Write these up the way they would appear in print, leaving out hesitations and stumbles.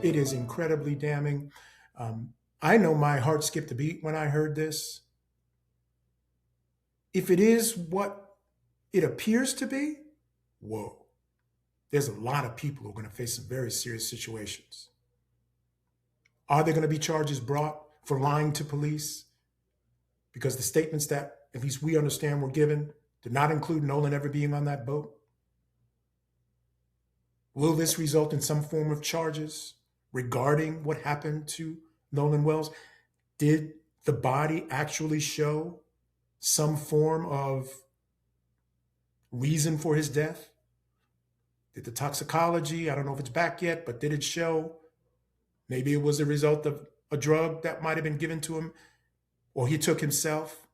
It is incredibly damning. I know my heart skipped a beat when I heard this. If it is what it appears to be, whoa, there's a lot of people who are going to face some very serious situations. Are there going to be charges brought for lying to police? Because the statements that, at least we understand, were given did not include Nolan ever being on that boat. Will this result in some form of charges regarding what happened to Nolan Wells? Did the body actually show some form of reason for his death? Did the toxicology, I don't know if it's back yet, but did it show maybe it was a result of a drug that might have been given to him or he took himself?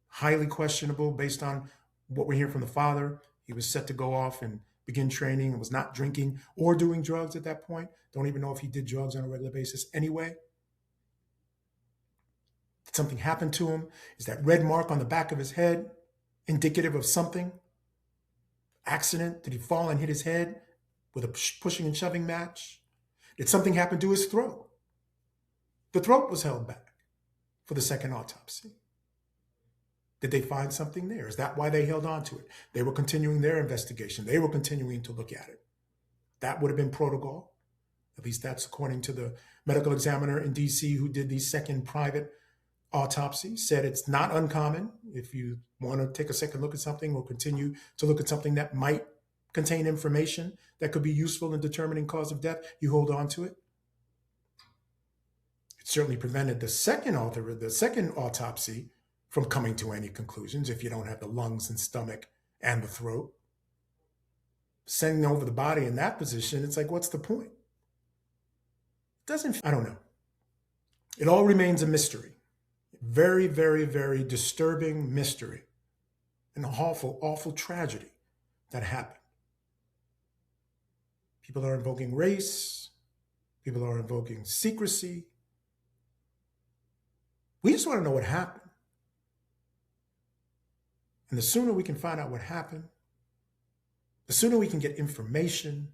Highly questionable based on what we're hearing from the father. He was set to go off and begin training and was not drinking or doing drugs at that point. Don't even know if he did drugs on a regular basis anyway. Did something happen to him? Is that red mark on the back of his head indicative of something? Accident? Did he fall and hit his head with a pushing and shoving match? Did something happen to his throat? The throat was held back for the second autopsy. Did they find something there? Is that why they held on to it? They were continuing their investigation. They were continuing to look at it. That would have been protocol. At least that's according to the medical examiner in DC who did the second private autopsy, said it's not uncommon if you want to take a second look at something or continue to look at something that might contain information that could be useful in determining cause of death, you hold on to it. It certainly prevented the second autopsy from coming to any conclusions if you don't have the lungs and stomach and the throat. Sending over the body in that position, it's like, what's the point? I don't know. It all remains a mystery. Very, very, very disturbing mystery. An awful, awful tragedy that happened. People are invoking race. People are invoking secrecy. We just want to know what happened. And the sooner we can find out what happened, the sooner we can get information,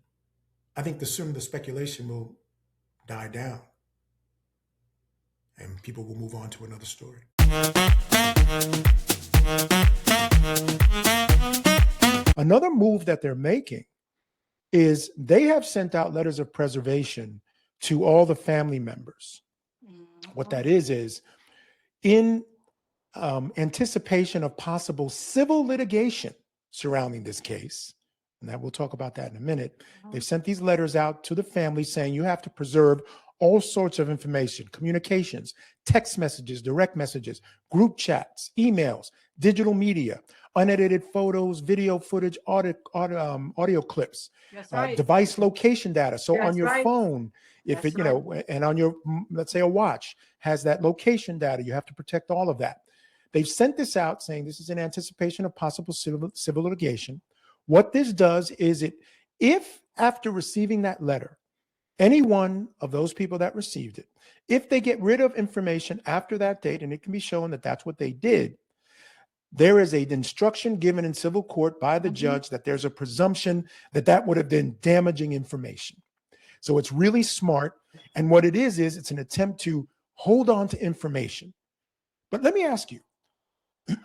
I think the sooner the speculation will die down and people will move on to another story. Another move that they're making is they have sent out letters of preservation to all the family members. What that is in anticipation of possible civil litigation surrounding this case, and that we'll talk about that in a minute, they've sent these letters out to the family saying you have to preserve all sorts of information, communications, text messages, direct messages, group chats, emails, digital media, unedited photos, video footage, audio clips, device location data. So on your phone, if it, and on your, let's say a watch has that location data, you have to protect all of that. They've sent this out saying this is in anticipation of possible civil litigation. What this does is if after receiving that letter, any one of those people that received it, if they get rid of information after that date, and it can be shown that that's what they did, there is an instruction given in civil court by the judge that there's a presumption that that would have been damaging information. So it's really smart. And what it is it's an attempt to hold on to information. But let me ask you,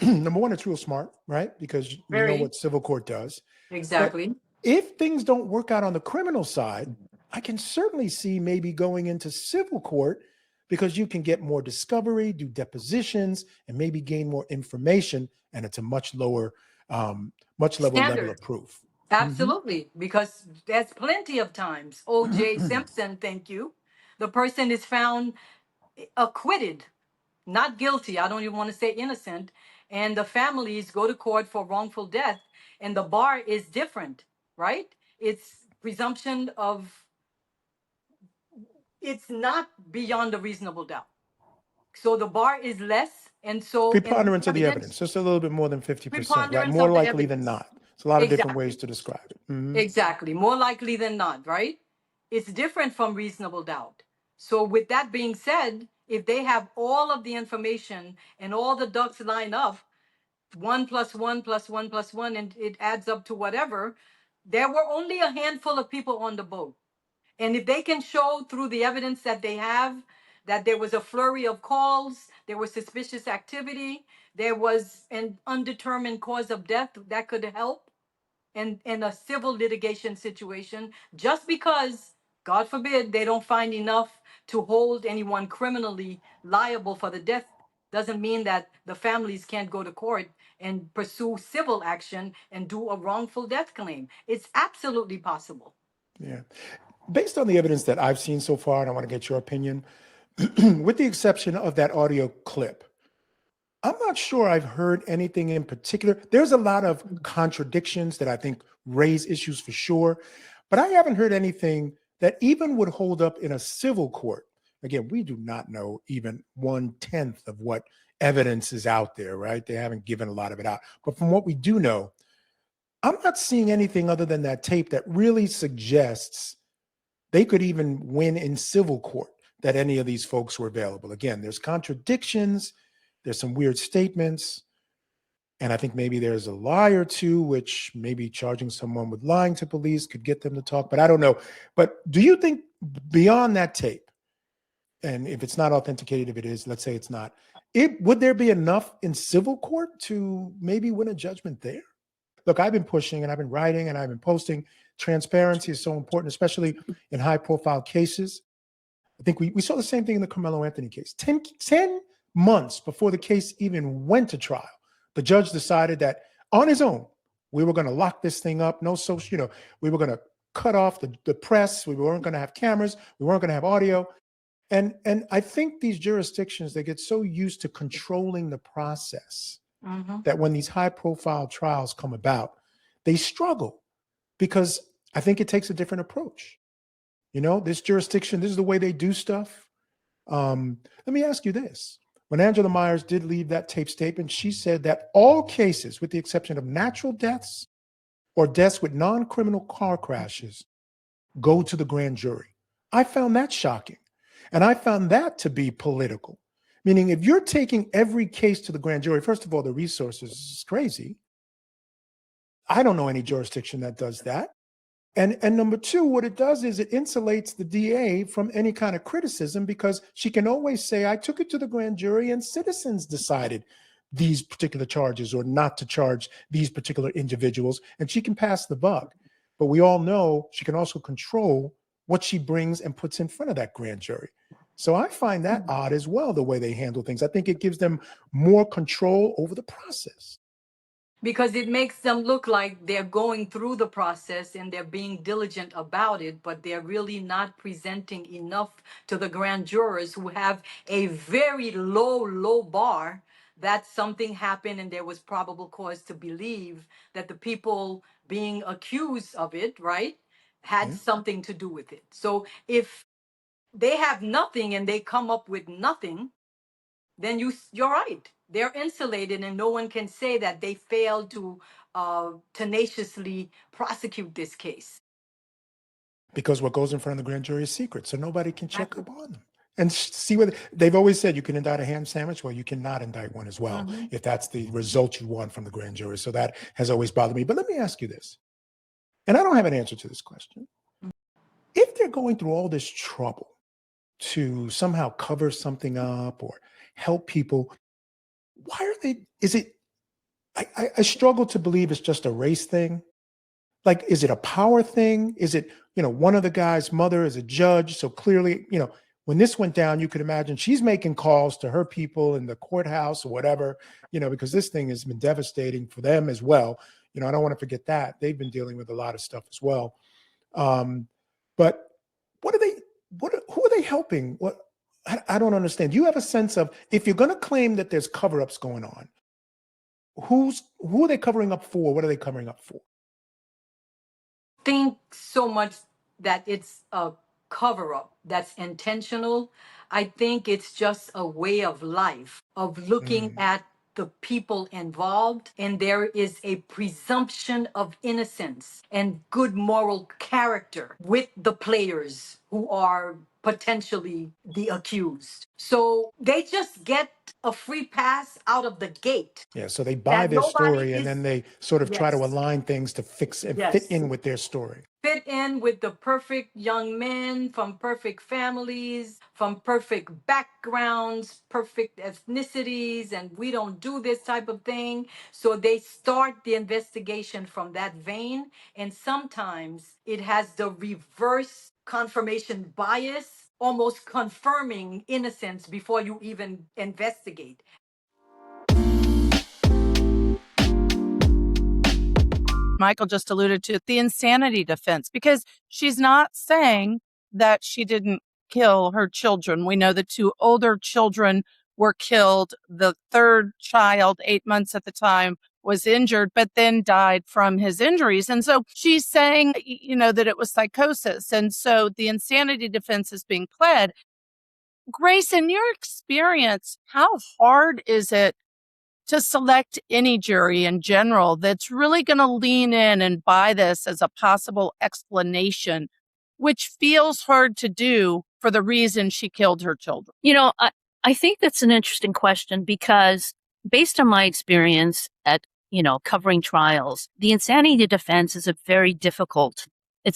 number one, it's real smart, right? Because you know what civil court does. Exactly. But if things don't work out on the criminal side, I can certainly see maybe going into civil court because you can get more discovery, do depositions, and maybe gain more information, and it's a much lower level of proof. Absolutely, because there's plenty of times. O.J. Simpson, thank you. The person is found acquitted, not guilty. I don't even want to say innocent. And the families go to court for wrongful death, and the bar is different, right? It's presumption of, it's not beyond a reasonable doubt. So the bar is less, and so preponderance of the evidence, just a little bit more than 50%, right? More likely than not. It's a lot of different ways to describe it. Exactly, more likely than not, right? It's different from reasonable doubt. So with that being said, if they have all of the information and all the ducks line up, 1 + 1 + 1 + 1, and it adds up to whatever, there were only a handful of people on the boat. And if they can show through the evidence that they have that there was a flurry of calls, there was suspicious activity, there was an undetermined cause of death that could help in a civil litigation situation, just because, God forbid, they don't find enough to hold anyone criminally liable for the death, doesn't mean that the families can't go to court and pursue civil action and do a wrongful death claim. It's absolutely possible. Yeah. Based on the evidence that I've seen so far, and I want to get your opinion, with the exception of that audio clip, I'm not sure I've heard anything in particular. There's a lot of contradictions that I think raise issues for sure, but I haven't heard anything that even would hold up in a civil court. Again, we do not know even 1/10 of what evidence is out there, right? They haven't given a lot of it out. But from what we do know, I'm not seeing anything other than that tape that really suggests they could even win in civil court that any of these folks were available. Again, there's contradictions, there's some weird statements, and I think maybe there's a lie or two, which maybe charging someone with lying to police could get them to talk, but I don't know. But do you think beyond that tape, and if it's not authenticated, if it is, let's say it's not, would there be enough in civil court to maybe win a judgment there? Look, I've been pushing and I've been writing and I've been posting. Transparency is so important, especially in high profile cases. I think we saw the same thing in the Carmelo Anthony case. 10 months before the case even went to trial, the judge decided that on his own, we were going to lock this thing up. No social, we were going to cut off the press. We weren't going to have cameras. We weren't going to have audio. And I think these jurisdictions, they get so used to controlling the process that when these high profile trials come about, they struggle because I think it takes a different approach. This jurisdiction, this is the way they do stuff. Let me ask you this. When Angela Myers did leave that tape statement, she said that all cases, with the exception of natural deaths or deaths with non-criminal car crashes, go to the grand jury. I found that shocking. And I found that to be political. Meaning, if you're taking every case to the grand jury, first of all, the resources is crazy. I don't know any jurisdiction that does that. And number two, what it does is it insulates the DA from any kind of criticism because she can always say, I took it to the grand jury and citizens decided these particular charges or not to charge these particular individuals, and she can pass the buck. But we all know she can also control what she brings and puts in front of that grand jury. So I find that odd as well, the way they handle things. I think it gives them more control over the process. Because it makes them look like they're going through the process and they're being diligent about it, but they're really not presenting enough to the grand jurors who have a very low bar that something happened and there was probable cause to believe that the people being accused of it, right, had something to do with it. So if they have nothing and they come up with nothing, then you're right. They're insulated, and no one can say that they failed to tenaciously prosecute this case. Because what goes in front of the grand jury is secret, so nobody can check up on them and see whether they've always said you can indict a ham sandwich. Well, you cannot indict one as well if that's the result you want from the grand jury. So that has always bothered me. But let me ask you this, and I don't have an answer to this question. If they're going through all this trouble to somehow cover something up or help people, why are they, I struggle to believe it's just a race thing. Like, is it a power thing? Is it, one of the guy's mother is a judge. So clearly, when this went down, you could imagine she's making calls to her people in the courthouse or whatever, because this thing has been devastating for them as well. I don't want to forget that. They've been dealing with a lot of stuff as well. But who are they helping? I don't understand. Do you have a sense of, if you're going to claim that there's cover-ups going on, who are they covering up for? What are they covering up for? Think so much that it's a cover-up that's intentional. I think it's just a way of life, of looking at the people involved, and there is a presumption of innocence and good moral character with the players who are potentially the accused. So they just get a free pass out of the gate. Yeah, so they buy That their nobody story and is, then they sort of try to yes, align things to fix and fit yes, in with their story. fit in with the perfect young men from perfect families, from perfect backgrounds, perfect ethnicities, and we don't do this type of thing. So they start the investigation from that vein, and sometimes it has the reverse confirmation bias, almost confirming innocence before you even investigate. Michael just alluded to the insanity defense, because she's not saying that she didn't kill her children. We know the two older children were killed. The third child, 8 months at the time, was injured, but then died from his injuries. And so she's saying, that it was psychosis. And so the insanity defense is being pled. Grace, in your experience, how hard is it to select any jury in general that's really going to lean in and buy this as a possible explanation, which feels hard to do for the reason she killed her children? I think that's an interesting question, because based on my experience at, covering trials, the insanity defense is it's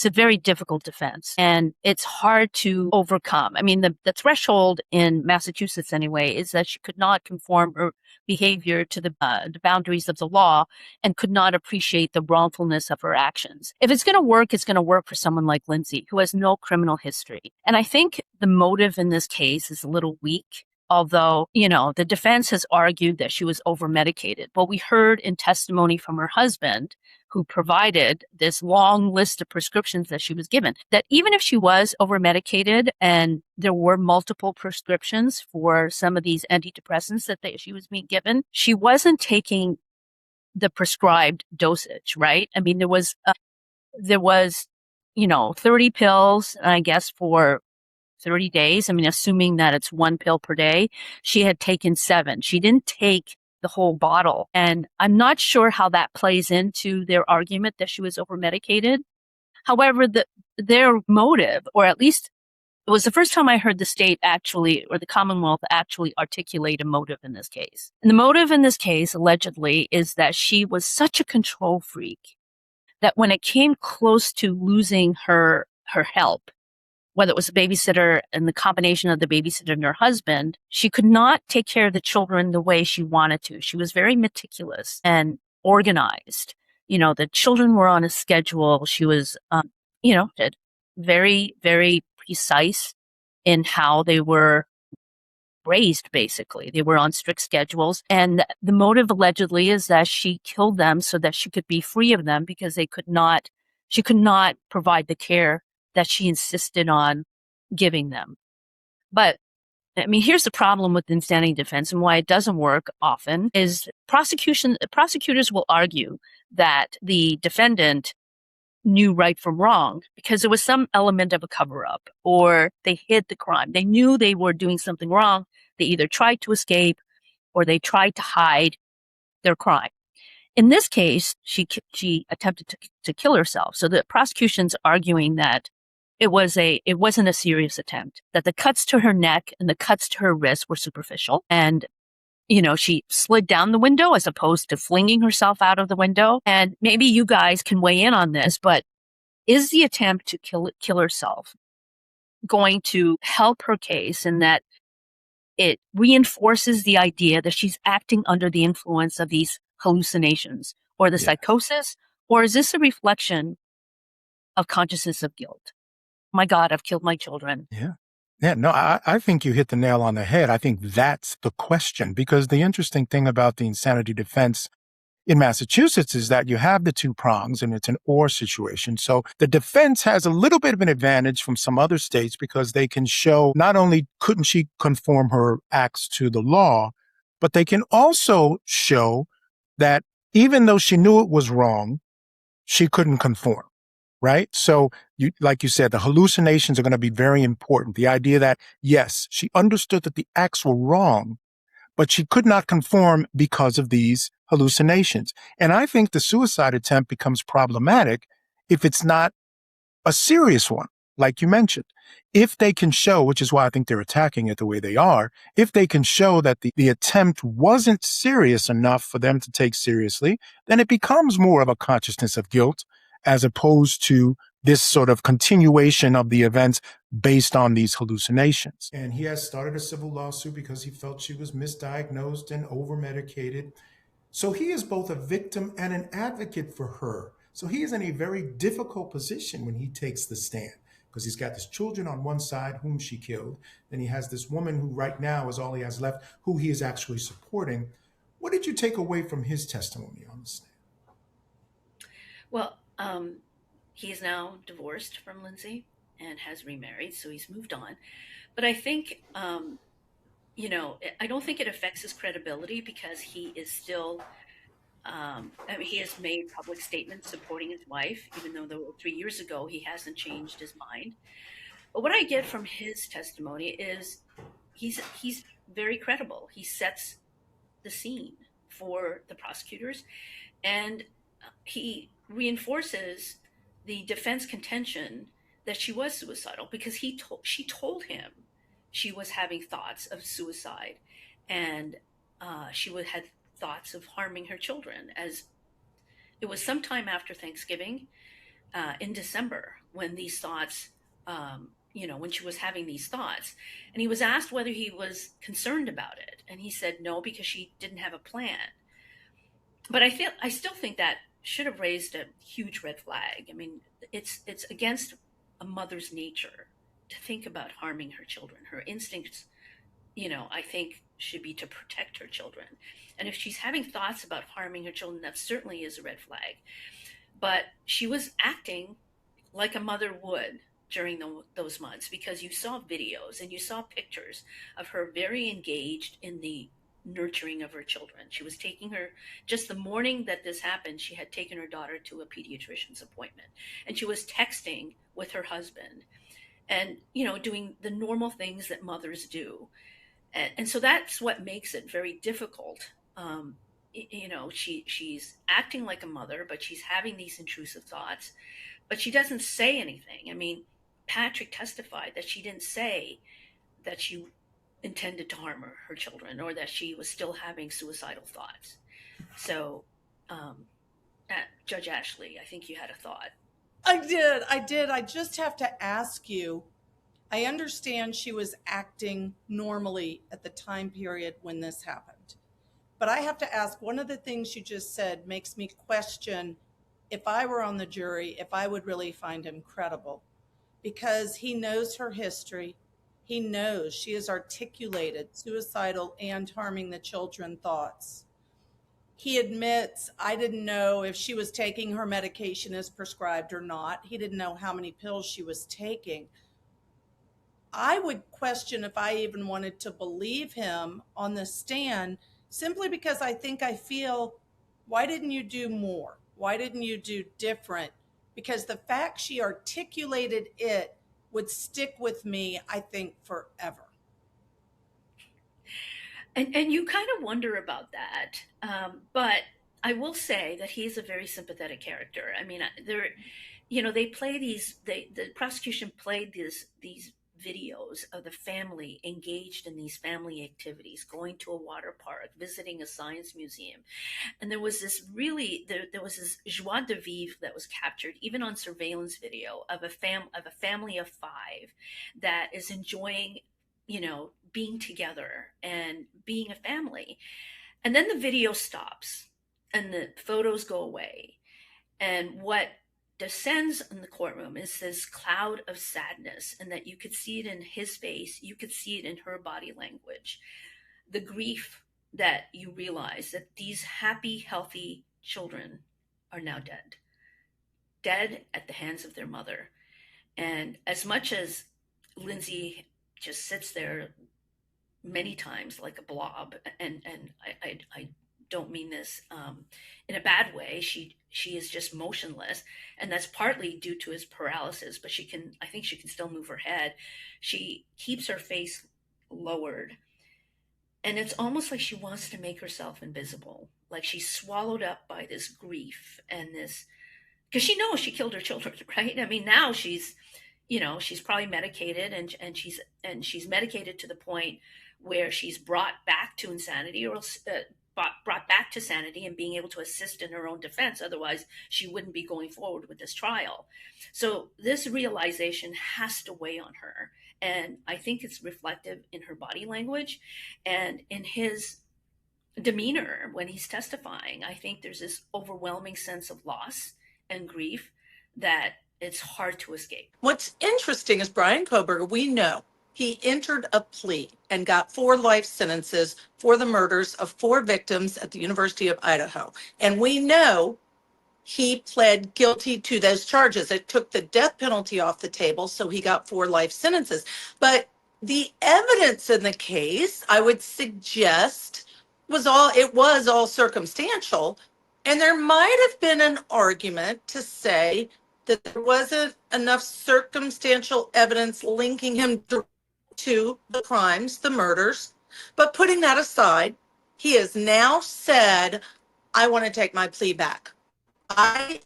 a very difficult defense, and it's hard to overcome. I mean, the threshold in Massachusetts anyway is that she could not conform her behavior to the boundaries of the law and could not appreciate the wrongfulness of her actions. If it's going to work, it's going to work for someone like Lindsay, who has no criminal history. And I think the motive in this case is a little weak. Although, the defense has argued that she was over-medicated. But we heard in testimony from her husband, who provided this long list of prescriptions that she was given, that even if she was over-medicated and there were multiple prescriptions for some of these antidepressants that she was being given, she wasn't taking the prescribed dosage, right? I mean, there was 30 pills, I guess, for 30 days. I mean, assuming that it's 1 pill per day, she had taken 7. She didn't take the whole bottle. And I'm not sure how that plays into their argument that she was over-medicated. However, their motive, or at least it was the first time I heard the state actually, or the Commonwealth actually articulate a motive in this case. And the motive in this case, allegedly, is that she was such a control freak that when it came close to losing her help, whether it was a babysitter and the combination of the babysitter and her husband, she could not take care of the children the way she wanted to. She was very meticulous and organized. The children were on a schedule. She was, very, very precise in how they were raised, basically. They were on strict schedules. And the motive allegedly is that she killed them so that she could be free of them, because she could not provide the care that she insisted on giving them. But I mean, here's the problem with insanity defense and why it doesn't work often is prosecutors will argue that the defendant knew right from wrong because there was some element of a cover-up, or they hid the crime. They knew they were doing something wrong. They either tried to escape or they tried to hide their crime. In this case, she attempted to kill herself. So the prosecution's arguing that it wasn't a serious attempt, that the cuts to her neck and the cuts to her wrist were superficial. And, she slid down the window as opposed to flinging herself out of the window. And maybe you guys can weigh in on this, but is the attempt to kill herself going to help her case in that it reinforces the idea that she's acting under the influence of these hallucinations or the psychosis? Or is this a reflection of consciousness of guilt? My God, I've killed my children. Yeah. Yeah, no, I think you hit the nail on the head. I think that's the question, because the interesting thing about the insanity defense in Massachusetts is that you have the two prongs and it's an or situation. So the defense has a little bit of an advantage from some other states because they can show not only couldn't she conform her acts to the law, but they can also show that even though she knew it was wrong, she couldn't conform. Right? So like you said, the hallucinations are going to be very important. The idea that, yes, she understood that the acts were wrong, but she could not conform because of these hallucinations. And I think the suicide attempt becomes problematic if it's not a serious one. like you mentioned. If they can show, which is why I think they're attacking it the way they are, if they can show that the attempt wasn't serious enough for them to take seriously, then it becomes more of a consciousness of guilt as opposed to this sort of continuation of the events based on these hallucinations. And he has started a civil lawsuit because he felt she was misdiagnosed and over-medicated. So he is both a victim and an advocate for her. So he is in a very difficult position when he takes the stand, because he's got his children on one side whom she killed. Then he has this woman who right now is all he has left, who he is actually supporting. What did you take away from his testimony on the stand? Well, he is now divorced from Lindsay and has remarried, so he's moved on. But I think, I don't think it affects his credibility because he is still, he has made public statements supporting his wife, even though 3 years ago he hasn't changed his mind. But what I get from his testimony is he's very credible. He sets the scene for the prosecutors, and he reinforces the defense contention that she was suicidal because she told him she was having thoughts of suicide, and she had thoughts of harming her children. As it was sometime after Thanksgiving, in December, when these thoughts, when she was having these thoughts, and he was asked whether he was concerned about it, and he said no because she didn't have a plan. But I still think that should have raised a huge red flag. I mean, it's against a mother's nature to think about harming her children. Her instincts, I think should be to protect her children. And if she's having thoughts about harming her children, that certainly is a red flag. But she was acting like a mother would during those months, because you saw videos and you saw pictures of her very engaged in the nurturing of her children. She was taking her, just the morning that this happened, she had taken her daughter to a pediatrician's appointment, and she was texting with her husband and, doing the normal things that mothers do. And so that's what makes it very difficult. She's acting like a mother, but she's having these intrusive thoughts, but she doesn't say anything. I mean, Patrick testified that she didn't say that she intended to harm her children or that she was still having suicidal thoughts. So, Judge Ashley, I think you had a thought. I did. I just have to ask you, I understand she was acting normally at the time period when this happened. But I have to ask, one of the things you just said makes me question if I were on the jury, if I would really find him credible, because he knows her history. He knows she has articulated suicidal and harming the children thoughts. He admits, I didn't know if she was taking her medication as prescribed or not. He didn't know how many pills she was taking. I would question if I even wanted to believe him on the stand, simply because I feel, why didn't you do more? Why didn't you do different? Because the fact she articulated it would stick with me, I think, forever. And you kind of wonder about that. But I will say that he's a very sympathetic character. I mean, they play the prosecution played these videos of the family engaged in these family activities, going to a water park, visiting a science museum. And there was this joie de vivre that was captured even on surveillance video of a family of 5 that is enjoying, being together and being a family. And then the video stops and the photos go away. And what descends in the courtroom is this cloud of sadness, and that you could see it in his face, you could see it in her body language. The grief that you realize that these happy, healthy children are now dead at the hands of their mother. And as much as Lindsay just sits there many times like a blob, and I don't mean this in a bad way. She is just motionless, and that's partly due to his paralysis. But I think she can still move her head. She keeps her face lowered, and it's almost like she wants to make herself invisible, like she's swallowed up by this grief and this, because she knows she killed her children, right? I mean, now she's, she's probably medicated, and she's medicated to the point where she's brought back to insanity, or brought back to sanity and being able to assist in her own defense. Otherwise, she wouldn't be going forward with this trial. So this realization has to weigh on her. And I think it's reflective in her body language and in his demeanor when he's testifying. I think there's this overwhelming sense of loss and grief that it's hard to escape. What's interesting is Bryan Kohberger, we know he entered a plea and got 4 life sentences for the murders of 4 victims at the University of Idaho. And we know he pled guilty to those charges. It took the death penalty off the table, so he got 4 life sentences. But the evidence in the case, I would suggest, was all circumstantial. And there might have been an argument to say that there wasn't enough circumstantial evidence linking him to the crimes, the murders. But putting that aside, he has now said, I want to take my plea back.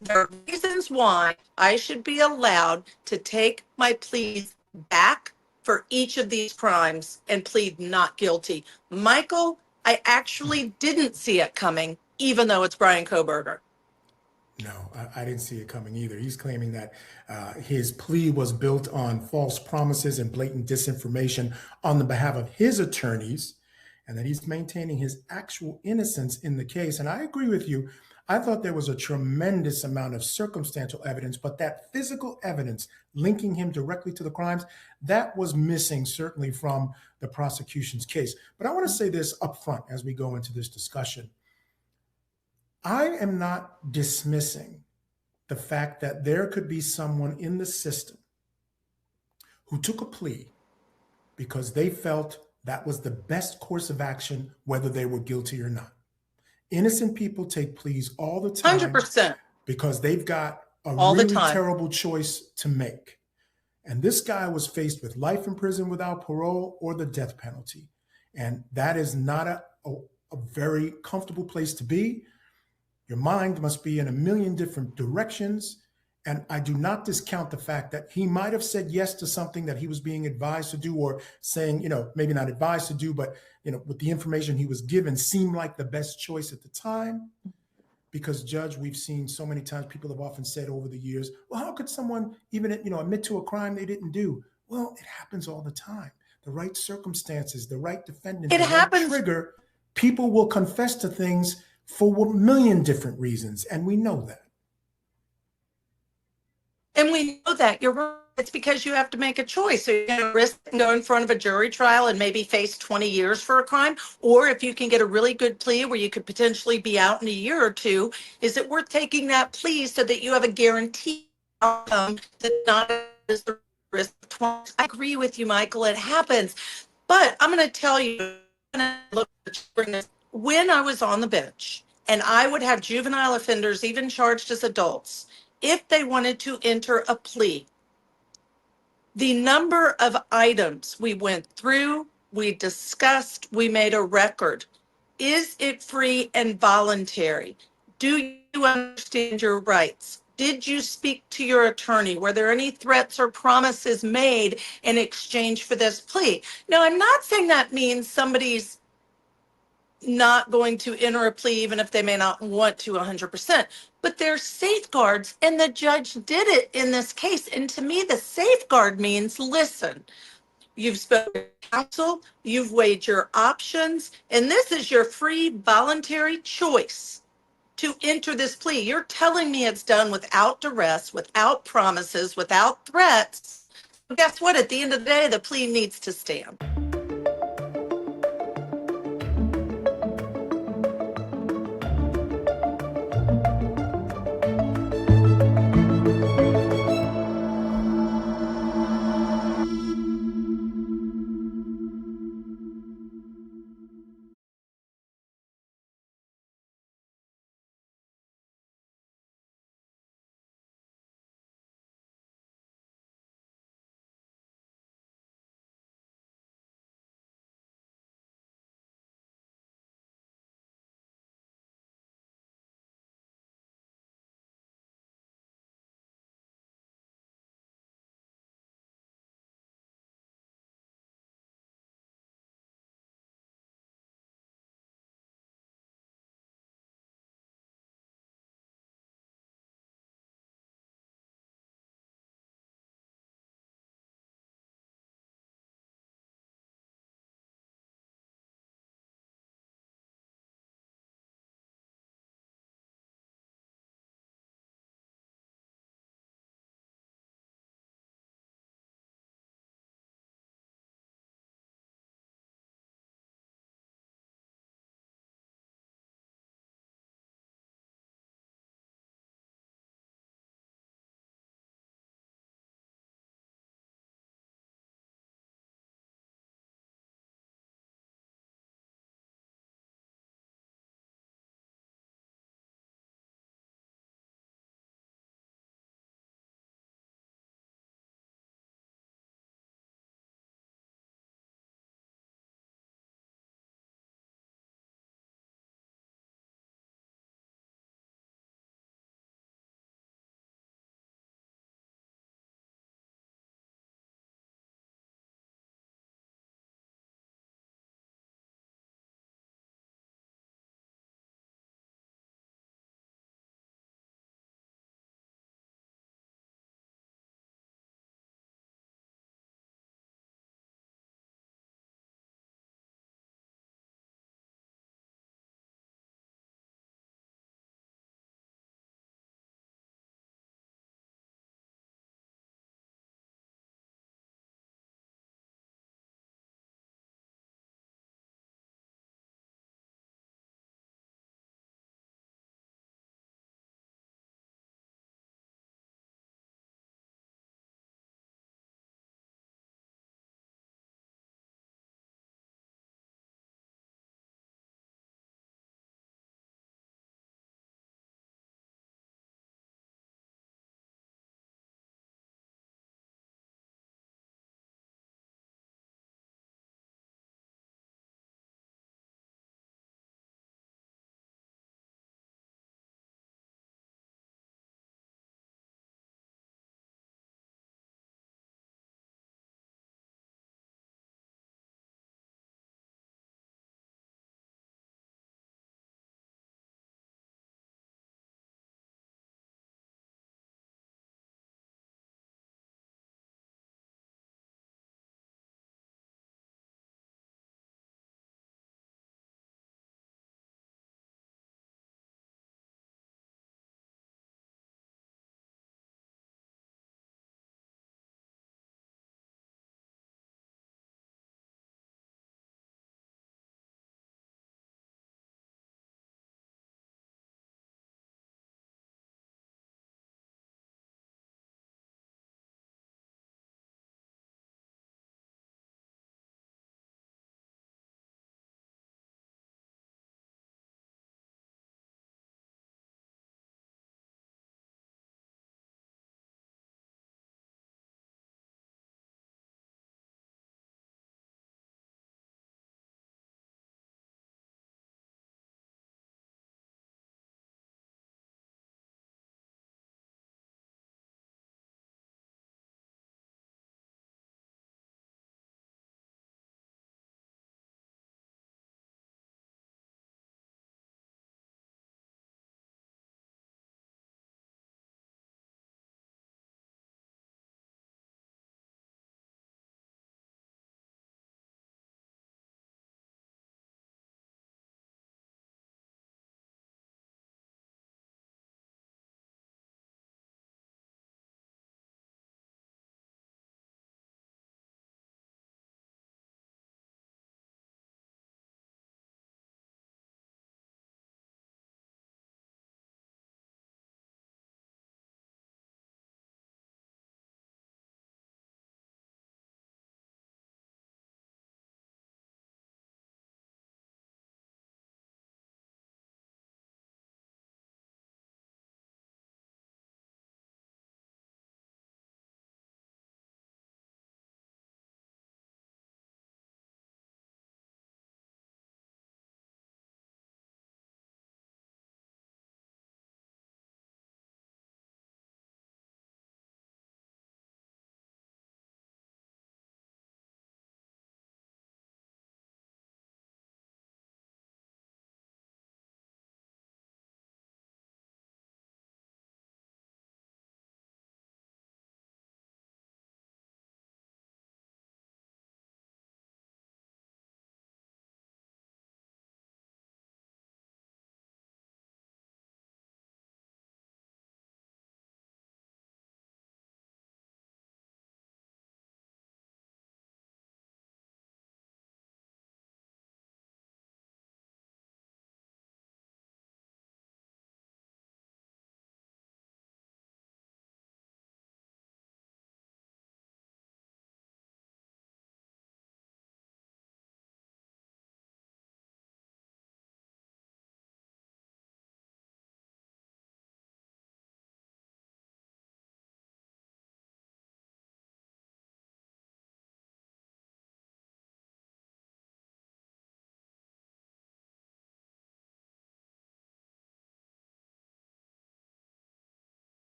There are reasons why I should be allowed to take my pleas back for each of these crimes and plead not guilty. Michael, I actually didn't see it coming, even though it's Bryan Kohberger. No, I didn't see it coming either. He's claiming that his plea was built on false promises and blatant disinformation on the behalf of his attorneys, and that he's maintaining his actual innocence in the case. And I agree with you. I thought there was a tremendous amount of circumstantial evidence, but that physical evidence linking him directly to the crimes, that was missing certainly from the prosecution's case. But I want to say this up front as we go into this discussion. I am not dismissing the fact that there could be someone in the system who took a plea because they felt that was the best course of action, whether they were guilty or not. Innocent people take pleas all the time 100%. because they've got a All the really time. terrible choice to make. And this guy was faced with life in prison without parole or the death penalty. And that is not a very comfortable place to be. Your mind must be in a million different directions. And I do not discount the fact that he might have said yes to something that he was being advised to do, or saying, maybe not advised to do, but, with the information he was given seemed like the best choice at the time. Because, Judge, we've seen so many times, people have often said over the years, well, how could someone even, admit to a crime they didn't do? Well, it happens all the time. The right circumstances, the right defendant, It the right happens. trigger, people will confess to things for a million different reasons, and we know that. And we know that. You're right. It's because you have to make a choice. So you're going to risk and go in front of a jury trial and maybe face 20 years for a crime. Or if you can get a really good plea where you could potentially be out in a year or two, is it worth taking that plea so that you have a guaranteed outcome that not is the risk of 20? I agree with you, Michael. It happens. But I'm going to tell you, when I was on the bench and I would have juvenile offenders, even charged as adults, if they wanted to enter a plea, the number of items we went through, we discussed, we made a record. Is it free and voluntary? Do you understand your rights? Did you speak to your attorney? Were there any threats or promises made in exchange for this plea? Now, I'm not saying that means somebody's not going to enter a plea even if they may not want to 100%, but there's safeguards, and the judge did it in this case. And to me, the safeguard means, listen, you've spoken to counsel, you've weighed your options, and this is your free voluntary choice to enter this plea. You're telling me it's done without duress, without promises, without threats. Guess what? At the end of the day, the plea needs to stand.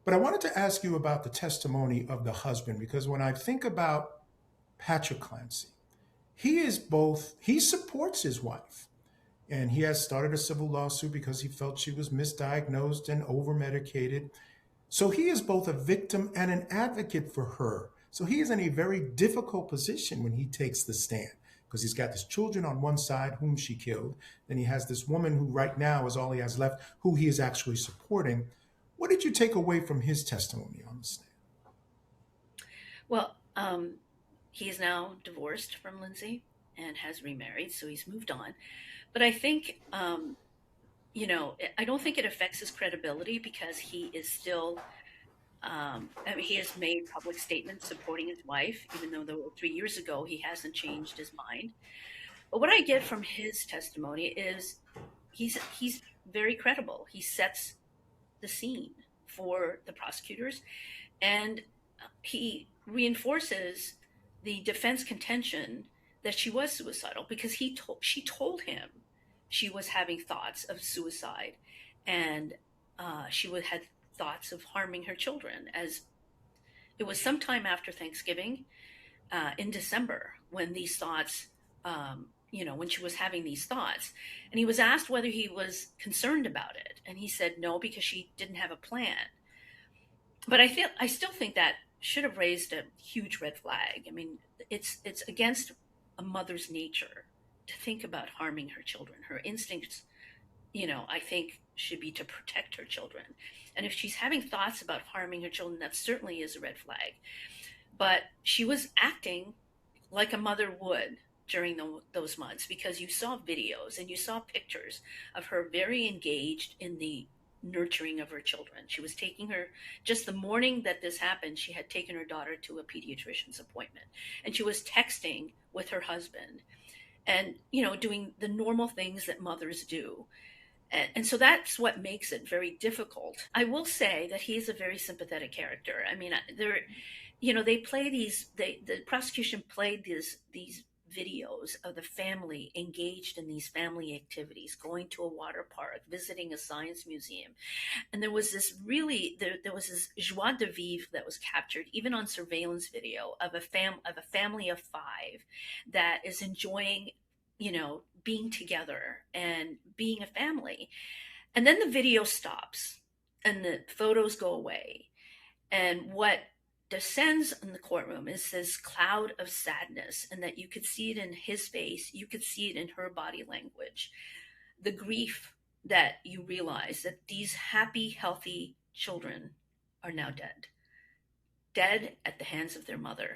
But I wanted to ask you about the testimony of the husband, because when I think about Patrick Clancy, he supports his wife. And he has started a civil lawsuit because he felt she was misdiagnosed and over medicated. So he is both a victim and an advocate for her. So he is in a very difficult position when he takes the stand, because he's got his children on one side whom she killed. Then he has this woman who right now is all he has left, who he is actually supporting. What did you take away from his testimony on the stand? Well, he is now divorced from Lindsay and has remarried, so he's moved on. But I think, I don't think it affects his credibility because he is still, I mean, he has made public statements supporting his wife, even though 3 years ago he hasn't changed his mind. But what I get from his testimony is he's very credible. He sets the scene for the prosecutors, and he reinforces the defense contention that she was suicidal because she told him she was having thoughts of suicide, and had thoughts of harming her children. As it was sometime after Thanksgiving, in December, when these thoughts, when she was having these thoughts, and he was asked whether he was concerned about it, and he said no because she didn't have a plan. But I still think that should have raised a huge red flag. I mean, it's against a mother's nature to think about harming her children. Her instincts, I think should be to protect her children. And if she's having thoughts about harming her children, that certainly is a red flag. But she was acting like a mother would during those months, because you saw videos and you saw pictures of her very engaged in the nurturing of her children. She was taking her, just the morning that this happened, she had taken her daughter to a pediatrician's appointment, and she was texting with her husband and, doing the normal things that mothers do. And so that's what makes it very difficult. I will say that he's a very sympathetic character. I mean, they play the prosecution played these videos of the family engaged in these family activities, going to a water park, visiting a science museum. And there was this joie de vivre that was captured even on surveillance video of a family of 5 that is enjoying, being together and being a family. And then the video stops and the photos go away. And what descends in the courtroom is this cloud of sadness, and that you could see it in his face, you could see it in her body language. The grief that you realize that these happy, healthy children are now dead at the hands of their mother.